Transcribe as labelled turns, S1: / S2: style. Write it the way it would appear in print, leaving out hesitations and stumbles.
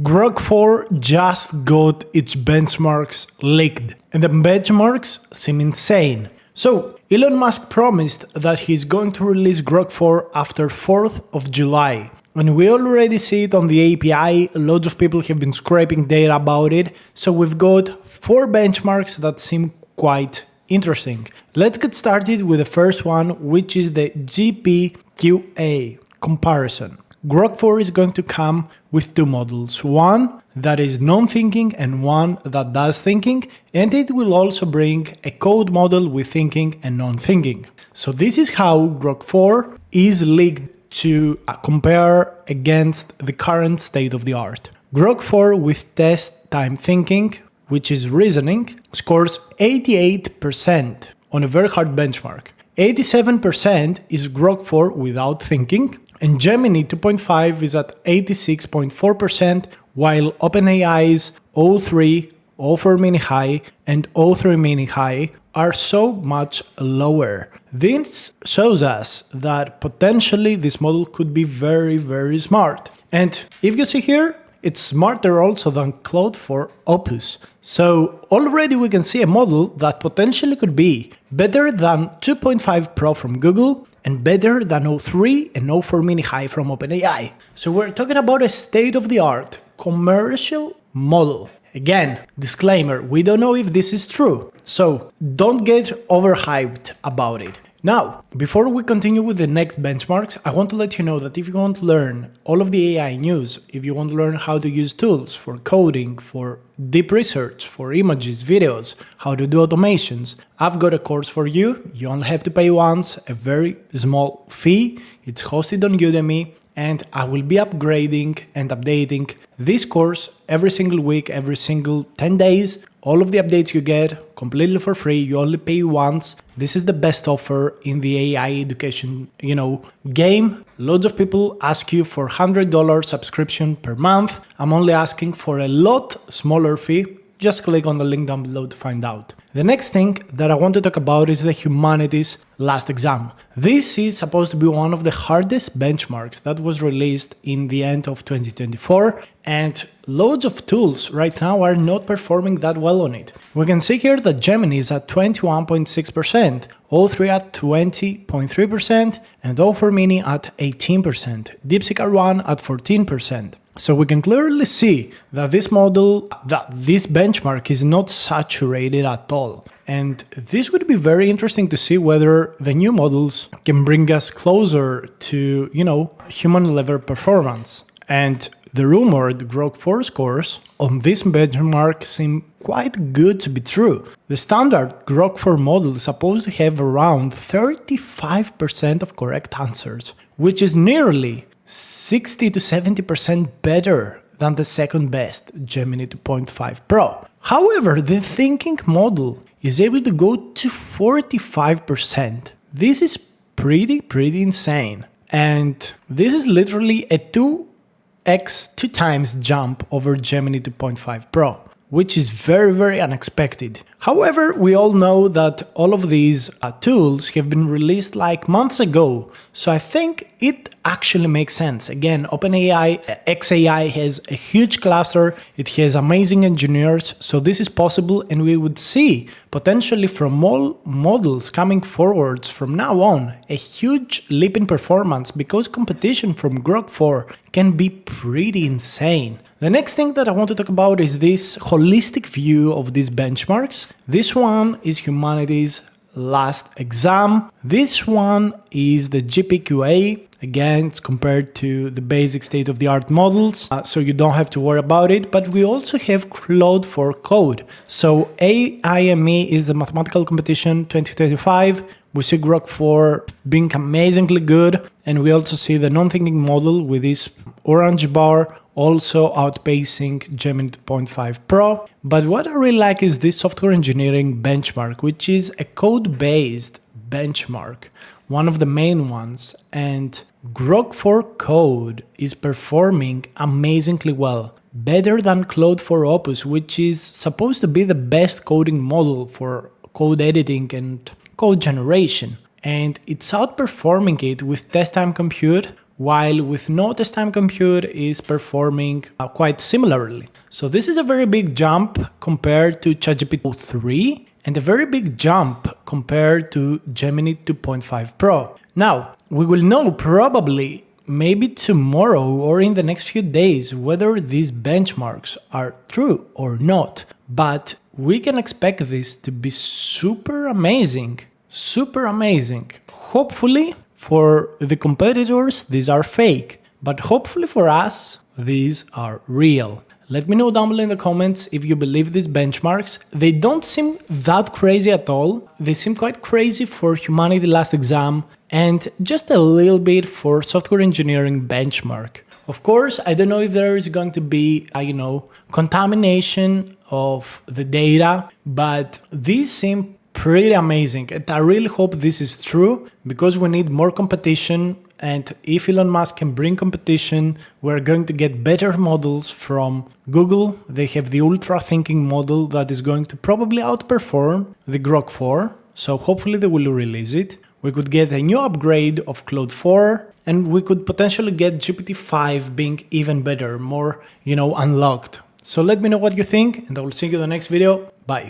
S1: Grok 4 just got its benchmarks leaked, and the benchmarks seem insane. So, Elon Musk promised that he's going to release Grok 4 after 4th of July. And we already see it on the API, loads of people have been scraping data about it, so we've got 4 benchmarks that seem quite interesting. Let's get started with the first one, which is the GPQA comparison. Grok 4 is going to come with 2 models, one that is non-thinking and one that does thinking, and it will also bring a code model with thinking and non-thinking. So this is how Grok 4 is leaked to compare against the current state of the art. Grok 4 with test time thinking, which is reasoning, scores 88% on a very hard benchmark. 87% is Grok 4 without thinking, and Gemini 2.5 is at 86.4%, while OpenAI's O3, O4 Mini High, and O3 Mini High are so much lower. This shows us that potentially this model could be very, very smart. And if you see here, it's smarter also than Claude for Opus. So already we can see a model that potentially could be better than 2.5 Pro from Google and better than O3 and O4 Mini High from OpenAI. So we're talking about a state-of-the-art commercial model. Again, disclaimer, we don't know if this is true, so don't get overhyped about it. Now, before we continue with the next benchmarks, I want to let you know that if you want to learn all of the AI news, if you want to learn how to use tools for coding, for deep research, for images, videos, how to do automations, I've got a course for you. You only have to pay once, a very small fee. It's hosted on Udemy, and I will be upgrading and updating this course every single week, every single 10 days. All of the updates you get completely for free. You only pay once. This is the best offer in the AI education, game. Loads of people ask you for $100 subscription per month. I'm only asking for a lot smaller fee. Just click on the link down below to find out. The next thing that I want to talk about is the humanities last exam. This is supposed to be one of the hardest benchmarks that was released in the end of 2024, and loads of tools right now are not performing that well on it. We can see here that Gemini is at 21.6%, O3 at 20.3%, and O4 Mini at 18%, DeepSeek R1 at 14%. So we can clearly see that this benchmark is not saturated at all. And this would be very interesting to see whether the new models can bring us closer to, human level performance. And the rumored Grok 4 scores on this benchmark seem quite good to be true. The standard Grok 4 model is supposed to have around 35% of correct answers, which is nearly 60 to 70% better than the second best Gemini 2.5 Pro. However, the thinking model is able to go to 45%. This is pretty insane. And this is literally a 2 times jump over Gemini 2.5 Pro, which is very unexpected. However, we all know that all of these tools have been released like months ago, so I think it actually makes sense. Again, OpenAI XAI has a huge cluster, it has amazing engineers, so this is possible, and we would see potentially from all models coming forwards from now on a huge leap in performance, because competition from Grok 4 can be pretty insane. The next thing that I want to talk about is this holistic view of these benchmarks. This one is humanities last exam. This one is the GPQA. Again, it's compared to the basic state-of-the-art models, so you don't have to worry about it. But we also have Claude for Code. So AIME is the Mathematical Competition 2025. We see Grok 4 being amazingly good, and we also see the non-thinking model with this orange bar also outpacing Gemini 2.5 Pro. But what I really like is this software engineering benchmark, which is a code-based benchmark, one of the main ones, and Grok 4 Code is performing amazingly well, better than Claude for Opus, which is supposed to be the best coding model for code editing and code generation, and it's outperforming it with test time compute, while with no test time compute is performing quite similarly. So this is a very big jump compared to ChatGPT 3 and a very big jump compared to Gemini 2.5 Pro. Now, we will know probably maybe tomorrow or in the next few days whether these benchmarks are true or not, but we can expect this to be super amazing. Super amazing. Hopefully for the competitors these are fake, but hopefully for us these are real. Let me know down below in the comments if you believe these benchmarks. They don't seem that crazy at all. They seem quite crazy for Humanity Last Exam and just a little bit for software engineering benchmark. Of course, I don't know if there is going to be, contamination of the data, but these seem pretty amazing. And I really hope this is true because we need more competition. And if Elon Musk can bring competition, we're going to get better models from Google. They have the ultra thinking model that is going to probably outperform the Grok 4. So hopefully they will release it. We could get a new upgrade of Claude 4, and we could potentially get GPT-5 being even better, more, unlocked. So let me know what you think, and I will see you in the next video. Bye.